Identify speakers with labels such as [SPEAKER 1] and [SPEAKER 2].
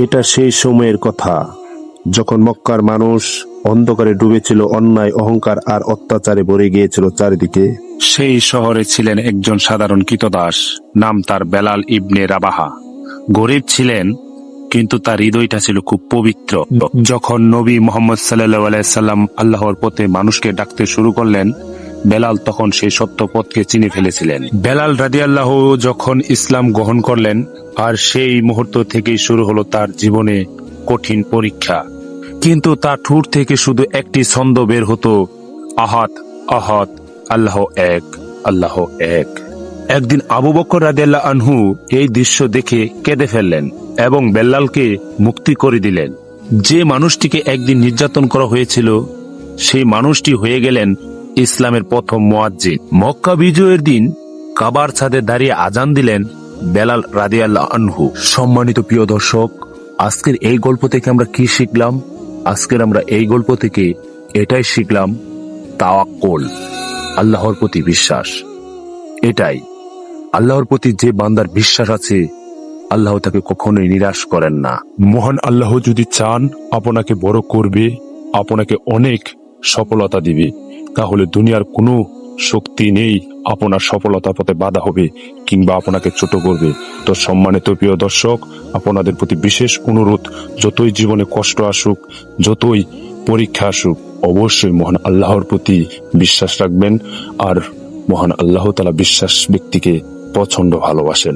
[SPEAKER 1] এটা সেই সময়ের কথা যখন মক্কার মানুষ অন্ধকারে ডুবেছিল, অন্যায়, অহংকার আর অত্যাচারে ভরে গিয়েছিল চারিদিকে।
[SPEAKER 2] সেই শহরে ছিলেন একজন সাধারণ কৃতদাস, নাম তার বেলাল ইবনে রাবাহা। গরিব ছিলেন, কিন্তু তার হৃদয়টা ছিল খুব পবিত্র। যখন নবী মুহাম্মদ সাল্লাল্লাহু আলাইহি সাল্লাম আল্লাহর পথে মানুষকে ডাকতে শুরু করলেন, বেলাল তখন সেই সত্য পথকে চিনে ফেলেছিলেন। বেলাল রাদিয়াল্লাহু যখন ইসলাম গ্রহণ করলেন, আর সেই মুহূর্ত থেকেই শুরু হলো তার জীবনে কঠিন পরীক্ষা। কিন্তু তার ঠোঁট থেকে শুধু একটি ছন্দ বের হতো, আহাদ আহাদ, আল্লাহ এক, আল্লাহ এক। একদিন আবু বকর রাদিয়াল্লাহু আনহু এই দৃশ্য দেখে কেঁদে ফেললেন এবং বেলালকে মুক্তি করে দিলেন। যে মানুষটিকে একদিন নির্যাতন করা হয়েছিল, সেই মানুষটি হয়ে গেলেন ইসলামের প্রথম মুয়াজ্জিন। মক্কা বিজয়ের দিন কাবার ছাদে দাঁড়িয়ে আজান দিলেন বেলাল রাদিয়াল্লাহু আনহু। সম্মানিত প্রিয় দর্শক, আজকের এই গল্প থেকে আমরা কি শিখলাম? আজকের আমরা এই গল্প থেকে এটাই শিখলাম, তাওয়াক্কুল, আল্লাহর প্রতি বিশ্বাস। এটাই, আল্লাহর প্রতি যে বান্দার বিশ্বাস আছে, আল্লাহ তাকে কখনোই নিরাশ করেন না।
[SPEAKER 3] মহান আল্লাহ যদি চান আপনাকে বড় করবে, আপনাকে অনেক সফলতা দিবে, তাহলে দুনিয়ার কোনো শক্তি নেই আপনার সফলতা পথে বাধা হবে কিংবা আপনাকে ছোট করবে। তো সম্মানিত প্রিয় দর্শক, আপনাদের প্রতি বিশেষ অনুরোধ, যতই জীবনে কষ্ট আসুক, যতই পরীক্ষা আসুক, অবশ্যই মহান আল্লাহর প্রতি বিশ্বাস রাখবেন। আর মহান আল্লাহ তাআলা বিশ্বাস ব্যক্তিকে প্রচন্ড ভালোবাসেন।